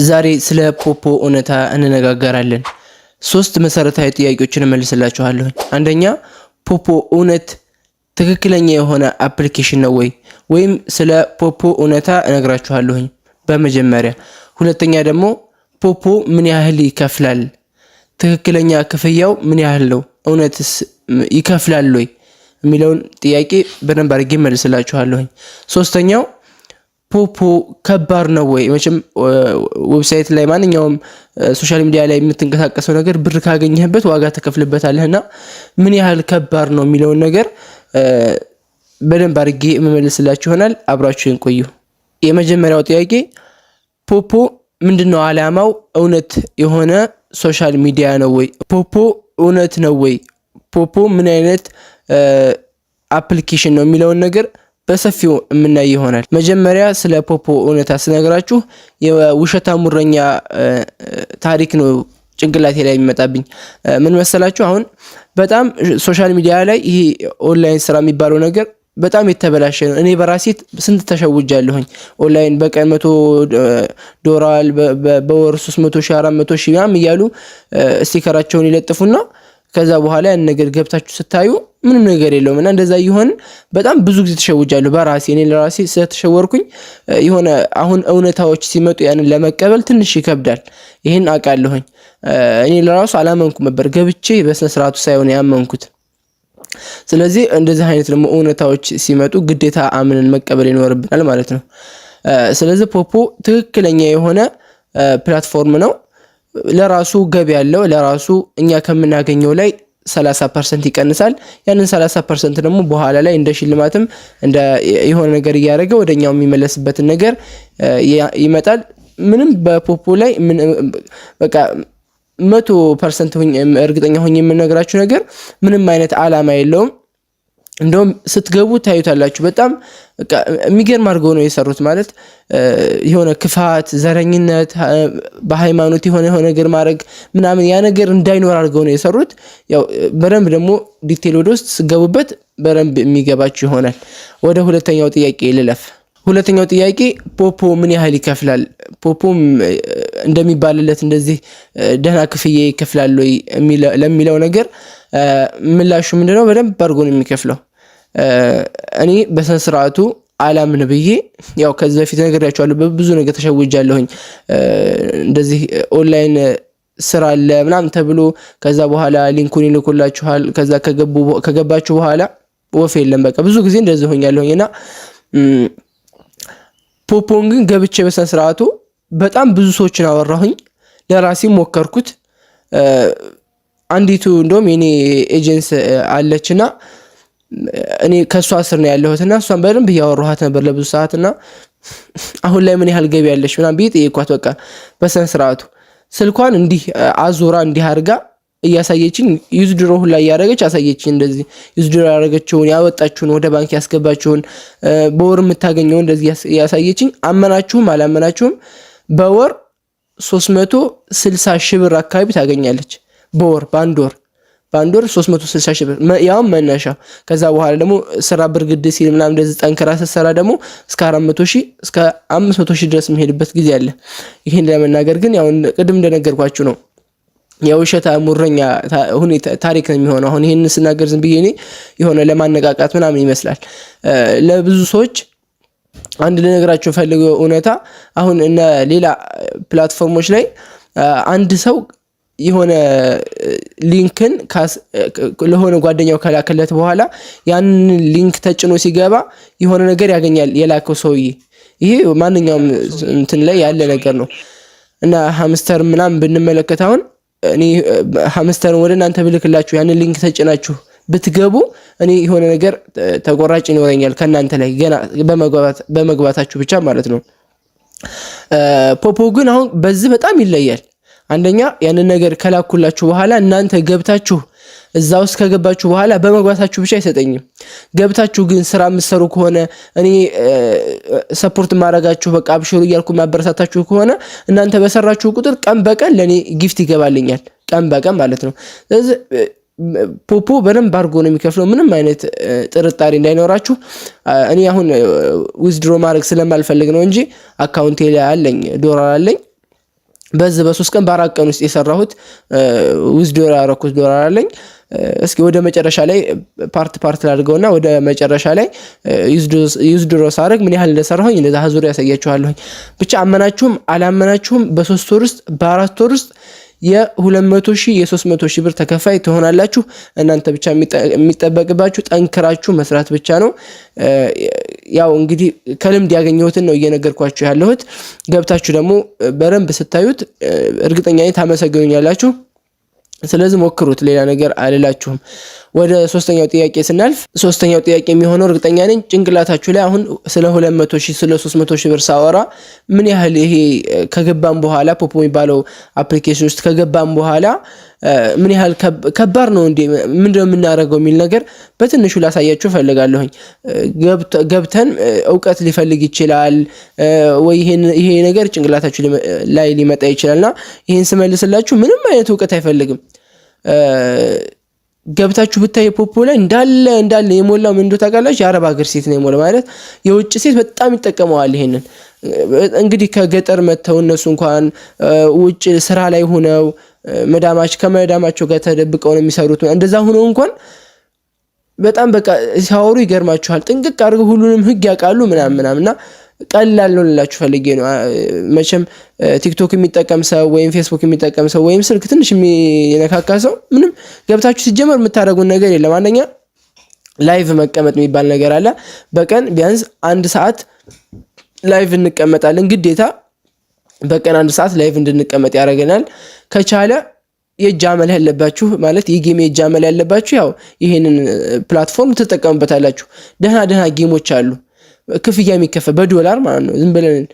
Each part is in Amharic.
ዛሬ ስለ ፖፖ እውነታ እንነጋገራለን። ሶስት መሰረታዊ ጥያቄዎችን እመልስላችኋለሁ። አንደኛ ፖፖ እውነት ትክክለኛ የሆነ አፕሊኬሽን ነው ወይም ስለ ፖፖ እውነታ እነግራችኋለሁ በመጀመሪያ። ሁለተኛ ደግሞ ፖፖ ምን ያህል ይከፍላል? ትክክለኛ ክፍያው ምን ያህል ነው? እውነትስ ይከፍላል ወይ የሚለውን ጥያቄ በደንብ አድርጌ እመልስላችኋለሁ። ሶስተኛው ፖፖ ከባድ ነው ወይ? መቼም ዌብሳይት ላይ ማንኛውም ሶሻል ሚዲያ ላይ የምትንቀሳቀሰው ነገር ብር ካገኘህበት ዋጋ ተከፍልበታለህና ምን ያህል ከባድ ነው የሚለውን ነገር በደንብ አድርጌ እመልስላችሁ ይሆናል። አብራችሁን ቆዩ። የመጀመሪያው ጥያቄ ፖፖ ምንድነው ዓላማው? እውነት የሆነ ሶሻል ሚዲያ ነው ወይ? ፖፖ እውነት ነው ወይ? ፖፖ ምን አይነት አፕሊኬሽን ነው የሚለውን ነገር በሰፊው የምናይ ይሆናል። መጀመሪያ ስለ ፖፖ እውነታ ስነግራችሁ የውሸታ ሙረኛ ታሪክ ነው ጭንቅላቴ ላይ የሚመጣብኝ። ምን መሰላችሁ? አሁን በጣም ሶሻል ሚዲያ ላይ ይሄ ኦንላይን ስራ የሚባለው ነገር በጣም የተበላሸ ነው። እኔ በራሴ ስንት ተሸውጃለሁኝ። ኦንላይን በቀን $100 በወር 300,000 400,000 ምናምን እያሉ ስቲከራቸውን ይለጥፉና ከዛ በኋላ ያን ነገር ገብታችሁ ስታዩ ምንም ነገር የለውም። እና እንደዛ ይሆን በጣም ብዙ ጊዜ ተሸውጃለሁ በራሴ። እኔ ለራሴ ስለተሸወርኩኝ የሆነ አሁን እውነታዎች ሲመጡ ያንን ለመቀበል ትንሽ ይከብዳል። ይሄን አውቃለሁኝ። እኔ ለራሱ አላመንኩም ነበር ገብቼ በስነ ስርዓቱ ሳይሆን ያመንኩት። ስለዚህ እንደዚህ አይነት ደግሞ እውነታዎች ሲመጡ ግዴታ አምነን መቀበል ይኖርብናል ማለት ነው። ስለዚህ ፖፖ ትክክለኛ የሆነ ፕላትፎርም ነው። ለራሱ ገቢ ያለው ለራሱ እኛ ከምናገኘው ላይ 30% ይቀንሳል። ያንን 30% ደግሞ በኋላ ላይ እንደ ሽልማትም እንደ የሆነ ነገር እያደረገ ወደኛው የሚመለስበትን ነገር ይመጣል። ምንም በፖፖ ላይ በቃ 100% እርግጠኛ ሆኜ የምነግራችሁ ነገር ምንም አይነት ዓላማ የለውም። እንደውም ስትገቡ ታዩታላችሁ። በጣም የሚገርም አድርገው ነው የሰሩት። ማለት የሆነ ክፋት፣ ዘረኝነት፣ በሃይማኖት የሆነ ነገር ማድረግ ምናምን ያ ነገር እንዳይኖር አድርገው ነው የሰሩት። ያው በደንብ ደግሞ ዲቴል ወደ ውስጥ ስገቡበት በደንብ የሚገባችሁ ይሆናል። ወደ ሁለተኛው ጥያቄ ልለፍ። ሁለተኛው ጥያቄ ፖፖ ምን ያህል ይከፍላል? ፖፖም እንደሚባልለት እንደዚህ ደህና ክፍያ ይከፍላል ወይ ለሚለው ነገር ምላሹ ምንድነው? በደንብ አድርጎ ነው የሚከፍለው። እኔ በስነ ስርዓቱ አላምን ብዬ ያው ከዚህ በፊት ነግሬያችኋለሁ። በብዙ ነገር ተሸውጃለሁኝ። እንደዚህ ኦንላይን ስራ አለ ምናምን ተብሎ ከዛ በኋላ ሊንኩን ይልኩላችኋል። ከዛ ከገባችሁ በኋላ ወፍ የለም። በቃ ብዙ ጊዜ እንደዚህ ሆኛለሁኝና ፖፖን ግን ገብቼ በስነ ስርዓቱ በጣም ብዙ ሰዎችን አወራሁኝ። ለራሴም ሞከርኩት። አንዲቱ እንደውም የኔ ኤጀንስ አለችና እኔ ከሷ ስር ነው ያለሁትና እሷን በደንብ እያወራኋት ነበር ለብዙ ሰዓትና አሁን ላይ ምን ያህል ገቢ ያለሽ ምናምን ብዬ ጠየኳት። በቃ በስነ ስርዓቱ ስልኳን እንዲህ አዙራ እንዲህ አድርጋ እያሳየችኝ ዩዝድሮ ሁላ እያደረገች አሳየችኝ። እንደዚህ ዩዝድሮ ያደረገችውን ያወጣችውን ወደ ባንክ ያስገባችውን በወር የምታገኘውን እንደዚህ እያሳየችኝ አመናችሁም አላመናችሁም በወር 360,000 ብር አካባቢ ታገኛለች። በወር በአንድ ወር 360,000 ብር ያውም መነሻው። ከዛ በኋላ ደግሞ ስራ ብርግድ ሲል ምናምን እንደዚህ ጠንክራ ስትሰራ ደግሞ እስከ 400,000 እስከ 500,000 ድረስ የሚሄድበት ጊዜ አለ። ይሄን ለመናገር ግን ያው ቅድም እንደነገርኳችሁ ነው የውሸታ ሙረኛ ሁኔታ ታሪክ ነው የሚሆነው። አሁን ይሄን ስናገር ዝም ብዬ እኔ የሆነ ለማነቃቃት ምናምን ይመስላል። ለብዙ ሰዎች አንድ ልነግራችሁ ፈልገው እውነታ አሁን እና ሌላ ፕላትፎርሞች ላይ አንድ ሰው የሆነ ሊንክን ለሆነ ጓደኛው ከላከለት በኋላ ያንን ሊንክ ተጭኖ ሲገባ የሆነ ነገር ያገኛል የላከው ሰውዬ። ይሄ ማንኛውም እንትን ላይ ያለ ነገር ነው እና ሃምስተር ምናምን ብንመለከት አሁን እኔ ሃምስተርን ወደ እናንተ ብልክላችሁ ያንን ሊንክ ተጭናችሁ ብትገቡ እኔ የሆነ ነገር ተቆራጭ ይኖረኛል ከናንተ ላይ ገና በመግባታችሁ ብቻ ማለት ነው። ፖፖ ግን አሁን በዚህ በጣም ይለያል። አንደኛ ያንን ነገር ከላኩላችሁ በኋላ እናንተ ገብታችሁ እዛው ውስጥ ከገባችሁ በኋላ በመግባታችሁ ብቻ አይሰጠኝም። ገብታችሁ ግን ስራ የምትሰሩ ከሆነ እኔ ሰፖርት ማድረጋችሁ በቃ አብሽሩ እያልኩ ማበረታታችሁ ከሆነ እናንተ በሰራችሁ ቁጥር ቀን በቀን ለኔ ጊፍት ይገባልኛል። ቀን በቀን ማለት ነው። ስለዚህ ፖፖ በደንብ አድርጎ ነው የሚከፍለው። ምንም አይነት ጥርጣሬ እንዳይኖራችሁ። እኔ አሁን ዊዝድሮ ማድረግ ስለማልፈልግ ነው እንጂ አካውንቴ ላይ አለኝ $1 አለኝ። በዚህ በ3 ቀን በ4 ቀን ውስጥ የሰራሁት ዊዝድሮ ያረኩት ዶላር አለኝ። እስኪ ወደ መጨረሻ ላይ ፓርት ላድርገውና ወደ መጨረሻ ላይ ዊዝድሮ ሳደርግ ምን ያህል እንደሰራሁኝ እንደዛ ዙሪያ ያሳያችኋለሁ። ብቻ አመናችሁም አላመናችሁም በ3 ወር ውስጥ በ4 ወር ውስጥ የ200,000 የ300,000 ብር ተከፋይ ትሆናላችሁ። እናንተ ብቻ የሚጠበቅባችሁ ጠንክራችሁ መስራት ብቻ ነው። ያው እንግዲህ ከልምድ ያገኘሁትን ነው እየነገርኳችሁ ያለሁት። ገብታችሁ ደግሞ በረንብ ስታዩት እርግጠኛ ነኝ ታመሰግኑኛላችሁ። ስለዚህ ሞክሩት፣ ሌላ ነገር አልላችሁም። ወደ 3ኛው ጥያቄ ስናልፍ 3ኛው ጥያቄ የሚሆነው እርግጠኛ ነኝ ጭንቅላታችሁ ላይ አሁን ስለ 200,000 ስለ 300,000 ብር ሳወራ ምን ያህል ይሄ ከገባም በኋላ ፖፖ የሚባለው አፕሊኬሽን ውስጥ ከገባም በኋላ ምን ያህል ከባድ ነው እንዴ ምንድነው የምናደርገው የሚል ነገር በትንሹ ላሳያችሁ ፈልጋለሁኝ። ገብተን ዕውቀት ሊፈልግ ይችላል ወይ ይሄ ነገር ጭንቅላታችሁ ላይ ሊመጣ ይችላልና ይሄን ስመልስላችሁ ምንም አይነት ዕውቀት አይፈልግም። ገብታችሁ ብታይ ፖፖ ላይ እንዳለ የሞላው ምን እንደው ታውቃላችሁ? የአረብ ሀገር ሴት ነው የሞላው ማለት የውጭ ሴት በጣም ይጠቀመዋል ይሄንን። እንግዲህ ከገጠር መተው እነሱ እንኳን ውጭ ስራ ላይ ሆነው ከመዳማቸው ጋር ተደብቀው ነው የሚሰሩት። እንደዛ ሆኖ እንኳን በጣም በቃ ሲያወሩ ይገርማችኋል። ጥንቅቅ አድርገው ሁሉንም ህግ ያውቃሉ ምናምንና ቀላል ነው ልላችሁ ፈልጌ ነው። መቼም ቲክቶክ የሚጠቀም ሰው ወይም ፌስቡክ የሚጠቀም ሰው ወይም ስልክ ትንሽ የሚነካካ ሰው ምንም ገብታችሁ ሲጀመር የምታደርጉት ነገር የለም። አንደኛ ላይቭ መቀመጥ የሚባል ነገር አለ። በቀን ቢያንስ 1 ሰዓት ላይቭ እንቀመጣለን ግዴታ። በቀን 1 ሰዓት ላይቭ እንድንቀመጥ ያደርገናል። ከቻለ የእጅ አመል ያለባችሁ ማለት የጌም የእጅ አመል ያለባችሁ ያው ይሄንን ፕላትፎርም ትጠቀሙበታላችሁ። ደህና ጌሞች አሉ ክፍያ የሚከፈል በዶላር ማለት ነው። ዝም ብለን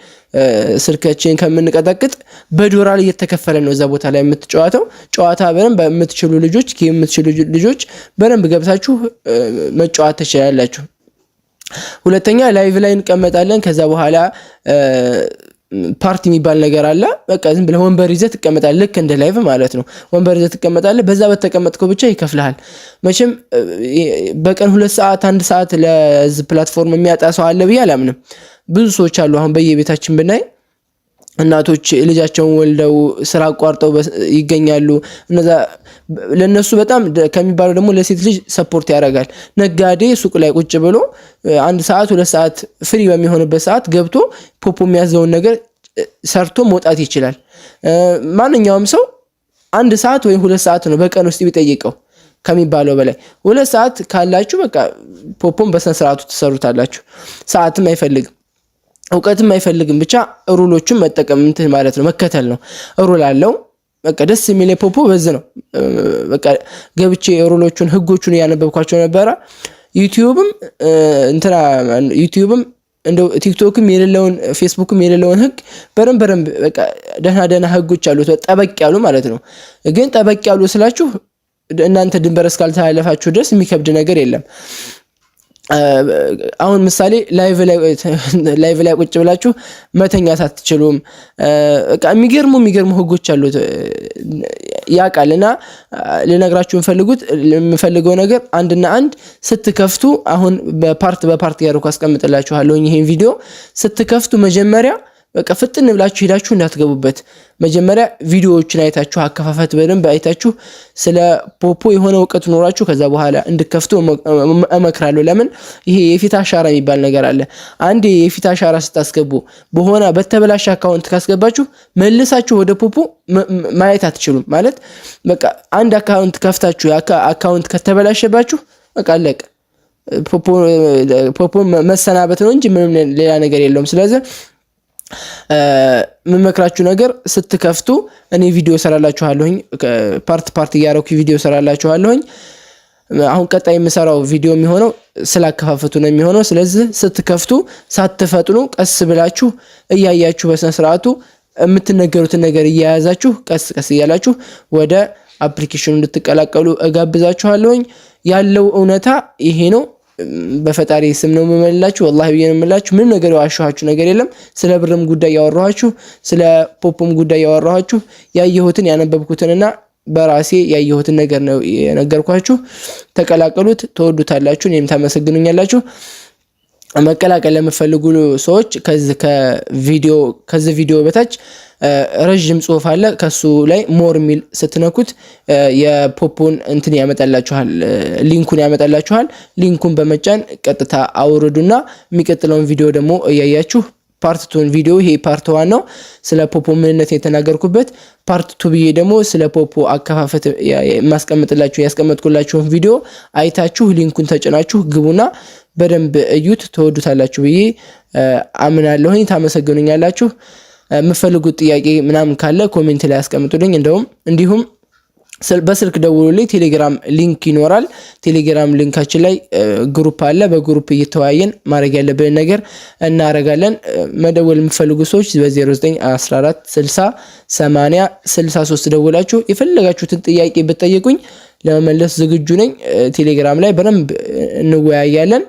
ስልካችን ከምንቀጠቅጥ በዶላር እየተከፈለ ነው እዛ ቦታ ላይ የምትጫወተው። ጨዋታ በደንብ የምትችሉ ልጆች ጌም የምትችሉ ልጆች በደንብ ገብታችሁ መጫወት ትችላላችሁ። ሁለተኛ ላይቭ ላይ እንቀመጣለን። ከዛ በኋላ ፓርቲ የሚባል ነገር አለ። በቃ ዝም ብለህ ወንበር ይዘህ ትቀመጣለህ፣ ልክ እንደ ላይቭ ማለት ነው። ወንበር ይዘህ ትቀመጣለህ። በዛ በተቀመጥከው ብቻ ይከፍልሃል። መቼም በቀን 2 ሰዓት 1 ሰዓት ለዚህ ፕላትፎርም የሚያጣ ሰው አለ ብዬ አላምንም። ብዙ ሰዎች አሉ። አሁን በየቤታችን ብናይ እናቶች ልጃቸውን ወልደው ስራ አቋርጠው ይገኛሉ። እነዛ ለነሱ በጣም ከሚባለው ደግሞ ለሴት ልጅ ሰፖርት ያደርጋል። ነጋዴ ሱቅ ላይ ቁጭ ብሎ 1 ሰዓት 2 ሰዓት ፍሪ በሚሆንበት ሰዓት ገብቶ ፖፖ የሚያዘውን ነገር ሰርቶ መውጣት ይችላል። ማንኛውም ሰው 1 ሰዓት ወይ 2 ሰዓት ነው በቀን ውስጥ ቢጠይቀው ከሚባለው በላይ 2 ሰዓት ካላችሁ በቃ ፖፖን በስነ ስርዓቱ ትሰሩታላችሁ። ሰዓትም አይፈልግም ዕውቀትም አይፈልግም። ብቻ ሩሎቹን መጠቀም እንትን ማለት ነው መከተል ነው። ሩል አለው በቃ ደስ የሚል ፖፖ በዚህ ነው። በቃ ገብቼ ሩሎቹን ህጎቹን ያነበብኳቸው ነበር። ዩቲዩብም እንደው ቲክቶክም የሌለውን ፌስቡክም የሌለውን ህግ በረም በቃ ደህና ህጎች አሉት ጠበቅ ያሉ ማለት ነው። ግን ጠበቅ ያሉ ስላችሁ እናንተ ድንበር እስካልተላለፋችሁ ድረስ የሚከብድ ነገር የለም። አሁን ምሳሌ ላይቭ ላይ ቁጭ ብላችሁ መተኛት አትችሉም። በቃ የሚገርሙ ህጎች አሉት ያውቃልና ልነግራችሁ የምፈልገው ነገር አንድና አንድ ስትከፍቱ አሁን በፓርት ያርኩ አስቀምጥላችኋለሁ። ይሄን ቪዲዮ ስትከፍቱ መጀመሪያ በቃ ፍጥን ብላችሁ ሄዳችሁ እንዳትገቡበት። መጀመሪያ ቪዲዮዎችን አይታችሁ አከፋፈት በደንብ አይታችሁ ስለ ፖፖ የሆነ ዕውቀት ኖራችሁ ከዛ በኋላ እንድከፍቱ እመክራለሁ። ለምን ይሄ የፊት አሻራ የሚባል ነገር አለ። አንዴ የፊት አሻራ ስታስገቡ በሆነ በተበላሽ አካውንት ካስገባችሁ መልሳችሁ ወደ ፖፖ ማየት አትችሉም። ማለት በቃ አንድ አካውንት ከፍታችሁ አካውንት ከተበላሸባችሁ በቃ አለቀ። ፖፖ መሰናበት ነው እንጂ ምንም ሌላ ነገር የለውም። ስለዚህ መመክራችሁ ነገር ስትከፍቱ እኔ ቪዲዮ ሰራላችኋለሁኝ ፓርት ያረኩ ቪዲዮ ሰራላችኋለሁኝ። አሁን ቀጣይ የምሰራው ቪዲዮ የሚሆነው ስላከፋፈቱ ነው የሚሆነው። ስለዚህ ስትከፍቱ ሳትፈጥኑ ቀስ ብላችሁ እያያችሁ በስነ ስርዓቱ የምትነገሩትን ነገር እያያዛችሁ ቀስ እያላችሁ ወደ አፕሊኬሽኑ እንድትቀላቀሉ እጋብዛችኋለሁኝ። ያለው እውነታ ይሄ ነው። በፈጣሪ ስም ነው የምመልላችሁ። ወላሂ ብዬ ነው የምላችሁ። ምንም ነገር ያዋሻችሁ ነገር የለም። ስለ ብርም ጉዳይ ያወራኋችሁ፣ ስለ ፖፖም ጉዳይ ያወራኋችሁ፣ ያየሁትን ያነበብኩትንና በራሴ ያየሁትን ነገር ነው የነገርኳችሁ። ተቀላቀሉት፣ ተወዱታላችሁ፣ እኔም ታመሰግኑኛላችሁ። መቀላቀል ለምትፈልጉ ሰዎች ከዚህ ቪዲዮ በታች ረጅም ጽሁፍ አለ። ከሱ ላይ ሞር ሚል ስትነኩት የፖፖን እንትን ያመጣላችኋል፣ ሊንኩን ያመጣላችኋል። ሊንኩን በመጫን ቀጥታ አውርዱና የሚቀጥለውን ቪዲዮ ደግሞ እያያችሁ ፓርት 2 ቪዲዮ ይሄ ፓርት 1 ነው፣ ስለ ፖፖ ምንነት የተናገርኩበት። ፓርት 2 ብዬ ደግሞ ስለ ፖፖ አከፋፈት ያስቀመጥኩላችሁን ቪዲዮ አይታችሁ ሊንኩን ተጭናችሁ ግቡና በደንብ እዩት፣ ተወዱታላችሁ ብዬ አምናለሁኝ። ታመሰግኑኛላችሁ። የምትፈልጉት ጥያቄ ምናምን ካለ ኮሜንት ላይ አስቀምጡልኝ። እንዲሁም በስልክ ደውሉልኝ። ቴሌግራም ሊንክ ይኖራል። ቴሌግራም ሊንካችን ላይ ግሩፕ አለ። በግሩፕ እየተወያየን ማድረግ ያለብን ነገር እናረጋለን። መደወል የምትፈልጉ ሰዎች በ0914 60 80 63 ደውላችሁ የፈለጋችሁትን ጥያቄ ብትጠይቁኝ ለመመለስ ዝግጁ ነኝ። ቴሌግራም ላይ በደንብ እንወያያለን።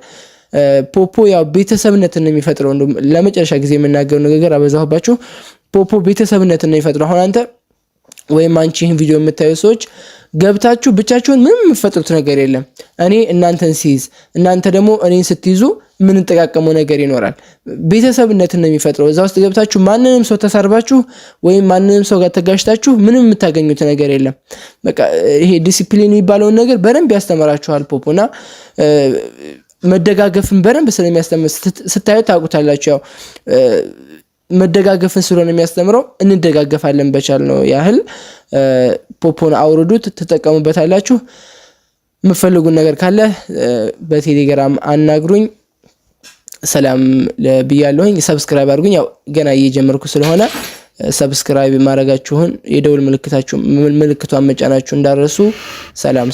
ፖፖ ያው ቤተሰብነትን ነው የሚፈጥረው። ለመጨረሻ ጊዜ የምናገረው ነገር አበዛሁባችሁ። ፖፖ ቤተሰብነትን ነው የሚፈጥረው። አሁን አንተ ወይም አንቺ ይህን ቪዲዮ የምታዩ ሰዎች ገብታችሁ ብቻችሁን ምንም የምትፈጥሩት ነገር የለም። እኔ እናንተን ሲይዝ እናንተ ደግሞ እኔን ስትይዙ ምን እንጠቃቀመው ነገር ይኖራል። ቤተሰብነትን ነው የሚፈጥረው። እዛ ውስጥ ገብታችሁ ማንንም ሰው ተሳርባችሁ ወይም ማንንም ሰው ጋር ተጋጭታችሁ ምንም የምታገኙት ነገር የለም። በቃ ይሄ ዲሲፕሊን የሚባለውን ነገር በደንብ ያስተምራችኋል ፖፖና መደጋገፍን በደንብ ስለሚያስተምር ስታዩት ታውቁታላችሁ። ያው መደጋገፍን ስለሆነ የሚያስተምረው እንደጋገፋለን በቻልነው ያህል። ፖፖን አውርዱት፣ ተጠቀሙበታላችሁ። የምትፈልጉን ነገር ካለ በቴሌግራም አናግሩኝ። ሰላም ብያለሁኝ። ሰብስክራይብ አድርጉኝ። ያው ገና እየጀመርኩ ስለሆነ ሰብስክራይብ ማድረጋችሁን የደውል ምልክቷን መጫናችሁ እንዳረሱ። ሰላም